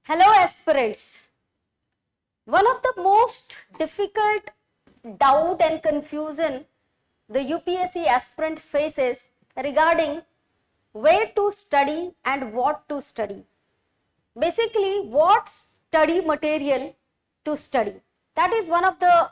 Hello aspirants. One of the most difficult doubt and confusion the UPSC aspirant faces regarding where to study and what to study. Basically, what study material to study. That is one of the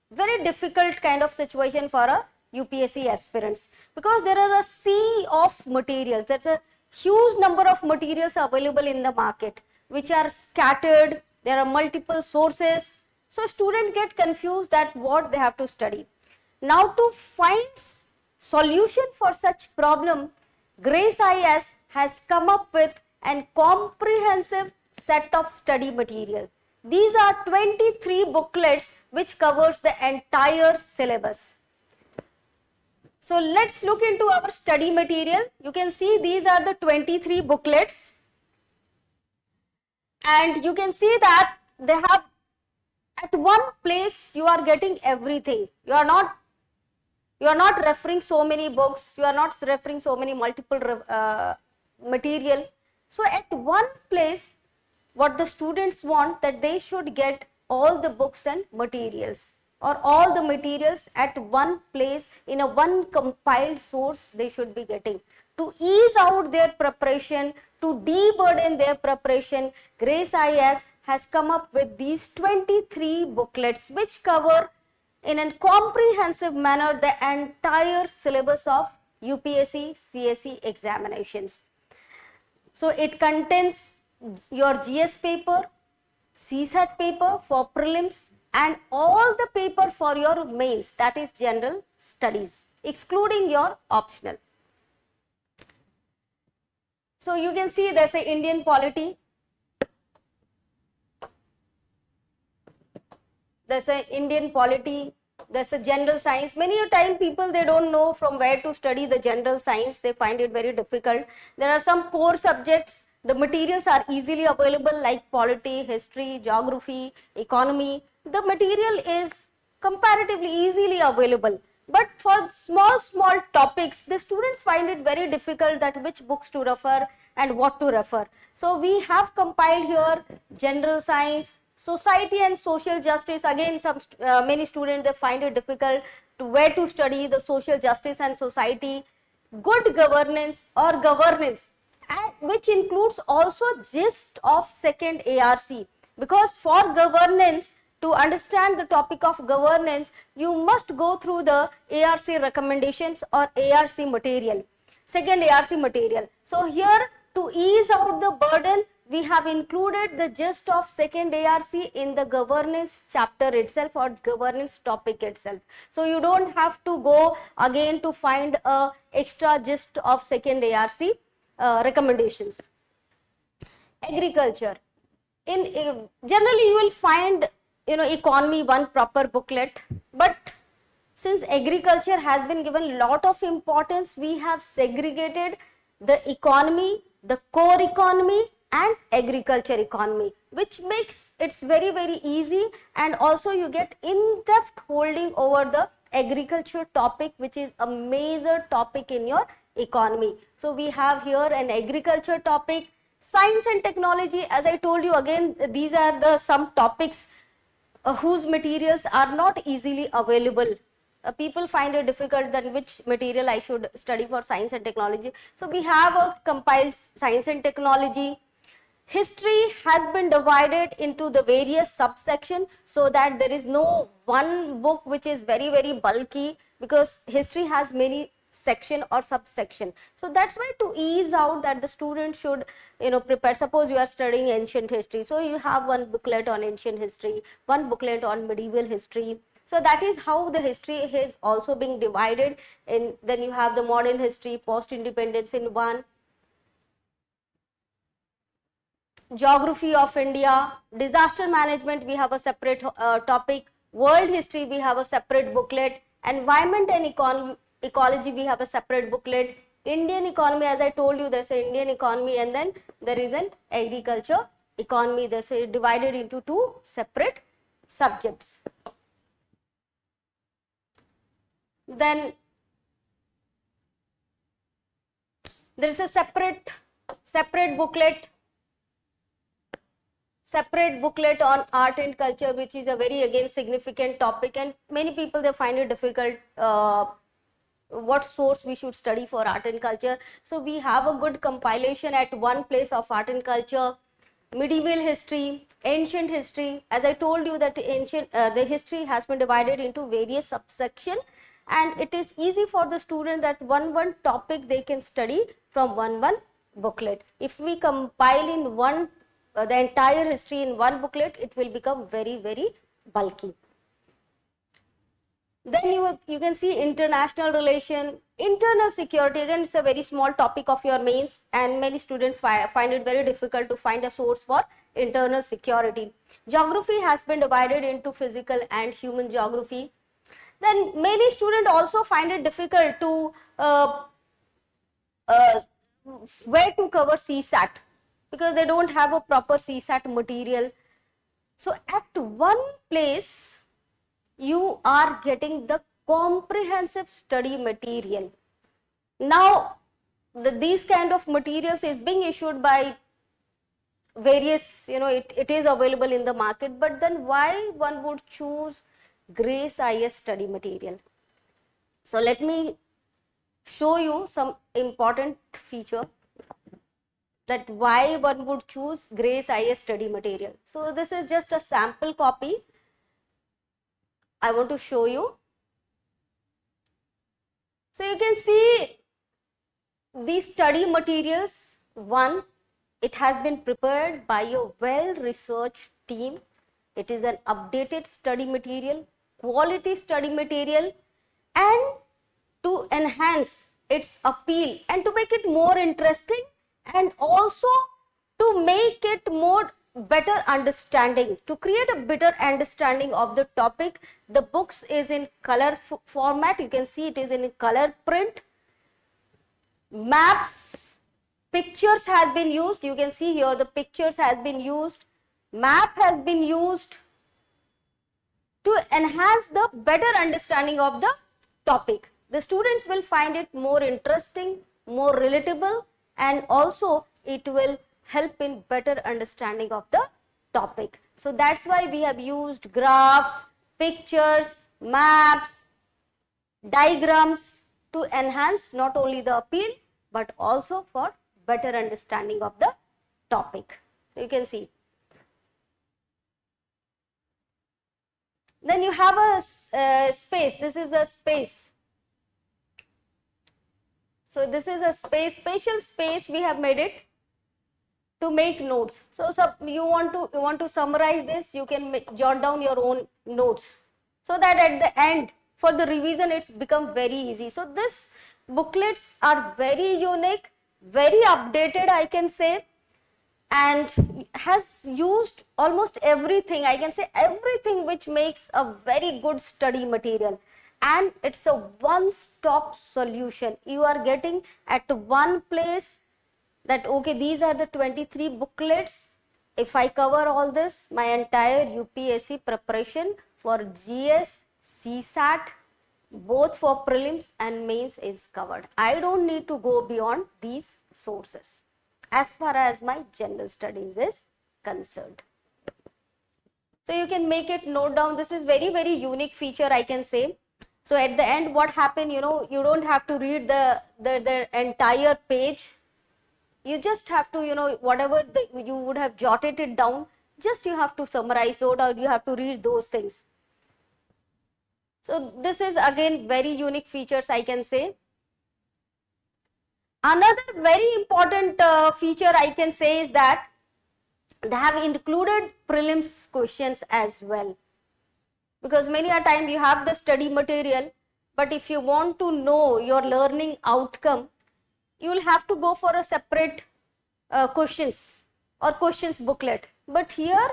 very difficult kind of situation for a UPSC aspirants, because there are a sea of materials. There's a huge number of materials available in the market which are scattered. There are multiple sources, so students get confused that what they have to study. Now to find solution for such problem, Grace IS has come up with a comprehensive set of study material. These are 23 booklets which covers the entire syllabus. So let's look into our study material. You can see these are the 23 booklets, and you can see that they have at one place you are getting everything. You are not referring so many books, you are not referring so many multiple material. So at one place, what the students want, that they should get all the books and materials, or all the materials at one place in a one compiled source they should be getting. To ease out their preparation, to de-burden their preparation, Grace IS has come up with these 23 booklets which cover in a comprehensive manner the entire syllabus of UPSC CSE examinations. So it contains your GS paper, CSAT paper for prelims, and all the paper for your mains, that is general studies, excluding your optional. So you can see there's a Indian polity, there's a Indian polity, there's a general science. Many a time people, they don't know from where to study the general science, they find it very difficult. There are some core subjects, the materials are easily available like polity, history, geography, economy. The material is comparatively easily available. But for small topics, the students find it very difficult that which books to refer and what to refer. So we have compiled here general science, society and social justice. Again, many students, they find it difficult to where to study the social justice and society. Good governance or governance, and which includes also gist of second ARC, because for governance, to understand the topic of governance, you must go through the ARC recommendations or ARC material, second ARC material. So here, to ease out the burden, we have included the gist of second ARC in the governance chapter itself or governance topic itself. So you don't have to go again to find a extra gist of second ARC recommendations. Agriculture. Generally you will find economy one proper booklet, but since agriculture has been given lot of importance, we have segregated the economy, the core economy and agriculture economy, which makes it's very easy, and also you get in-depth holding over the agriculture topic, which is a major topic in your economy. So we have here an agriculture topic. Science and technology, as I told you, again these are the some topics whose materials are not easily available. People find it difficult that which material I should study for science and technology. So we have a compiled science and technology. History has been divided into the various subsections, so that there is no one book which is very bulky, because history has many section or subsection. So that's why, to ease out that the student should prepare. Suppose you are studying ancient history, so you have one booklet on ancient history, one booklet on medieval history. So that is how the history is also being divided in. Then you have the modern history, post independence in one, geography of India, disaster management we have a separate topic, world history we have a separate booklet, environment and ecology we have a separate booklet, Indian economy, as I told you, there's an Indian economy, and then there is an agriculture economy. There's divided into two separate subjects. Then there is a separate booklet separate booklet on art and culture, which is a very again significant topic, and many people they find it difficult what source we should study for art and culture. So we have a good compilation at one place of art and culture, medieval history, ancient history. As I told you that the history has been divided into various subsection, and it is easy for the student that one topic they can study from one booklet. If we compile in one the entire history in one booklet, it will become very bulky. Then you can see international relation, internal security. Again, it's a very small topic of your mains, and many students find it very difficult to find a source for internal security. Geography has been divided into physical and human geography. Then many students also find it difficult to where to cover CSAT, because they don't have a proper CSAT material. So at one place you are getting the comprehensive study material. Now these kind of materials is being issued by various, it is available in the market, but then why one would choose Grace IS study material? So let me show you some important feature that why one would choose Grace IS study material. So this is just a sample copy I want to show you. So you can see these study materials. One, it has been prepared by a well-researched team. It is an updated study material, quality study material, and to enhance its appeal and to make it more interesting, and also to make it more better understanding, to create a better understanding of the topic. The books is in color format. You can see it is in color print. Maps, pictures has been used. You can see here the pictures has been used. Map has been used to enhance the better understanding of the topic. The students will find it more interesting, more relatable, and also it will help in better understanding of the topic. So that's why we have used graphs, pictures, maps, diagrams to enhance not only the appeal but also for better understanding of the topic. So you can see. Then you have a space. This is a space. So this is a space, special space we have made it to make notes. So you want to summarize this, you can jot down your own notes, so that at the end for the revision it's become very easy. So this booklets are very unique, very updated, I can say, and has used almost everything, I can say everything which makes a very good study material. And it's a one-stop solution. You are getting at one place that okay, these are the 23 booklets. If I cover all this, my entire UPSC preparation for GS, CSAT, both for prelims and mains is covered. I don't need to go beyond these sources as far as my general studies is concerned. So you can make it note down. This is very unique feature, I can say. So at the end what happened, you don't have to read the entire page. You just have to, whatever you would have jotted it down, just you have to summarize those, or you have to read those things. So this is again very unique features, I can say. Another very important feature I can say is that they have included prelims questions as well. Because many a time you have the study material, but if you want to know your learning outcome, you will have to go for a separate questions or questions booklet. But here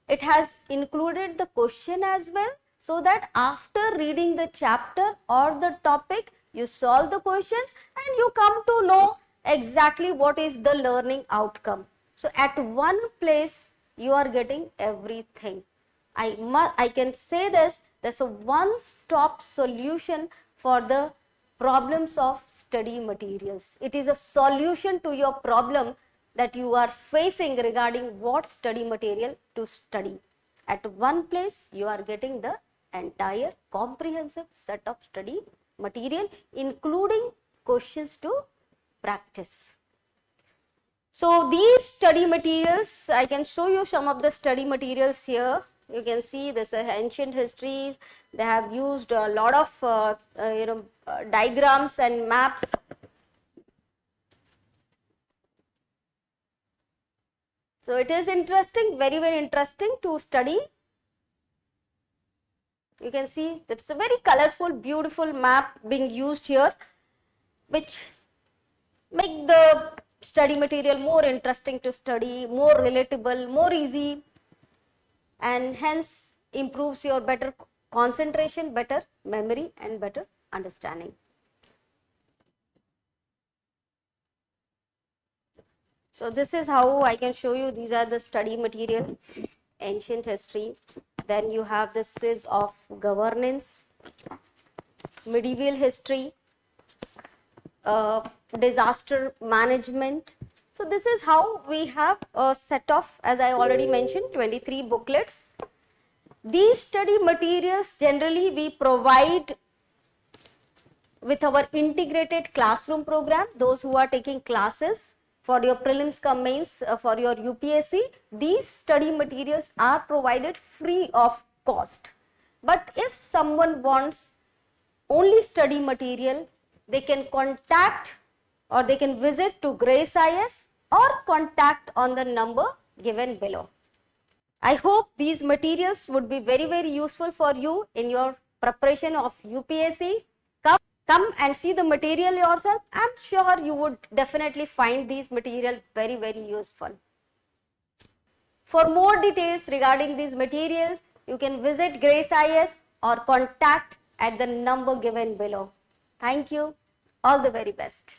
it has included the question as well, so that after reading the chapter or the topic, you solve the questions and you come to know exactly what is the learning outcome. So at one place you are getting everything. I can say this, there's a one-stop solution for the problems of study materials. It is a solution to your problem that you are facing regarding what study material to study. At one place, you are getting the entire comprehensive set of study material, including questions to practice. So these study materials, I can show you some of the study materials here. You can see this ancient histories. They have used a lot of diagrams and maps. So it is interesting, very, very interesting to study. You can see that's a very colorful, beautiful map being used here, which make the study material more interesting to study, more relatable, more easy, and hence improves your better concentration, better memory, and better understanding. So this is how I can show you. These are the study material, ancient history. Then you have this is of governance, medieval history, disaster management. So this is how we have a set of, as I already mentioned, 23 booklets. These study materials generally we provide with our integrated classroom program. Those who are taking classes for your prelims cum mains, for your UPSC, these study materials are provided free of cost. But if someone wants only study material, they can contact or they can visit to Grace IS or contact on the number given below. I hope these materials would be very, very useful for you in your preparation of UPSC. Come and see the material yourself. I'm sure you would definitely find these material very, very useful. For more details regarding these materials, you can visit Grace IS or contact at the number given below. Thank you. All the very best.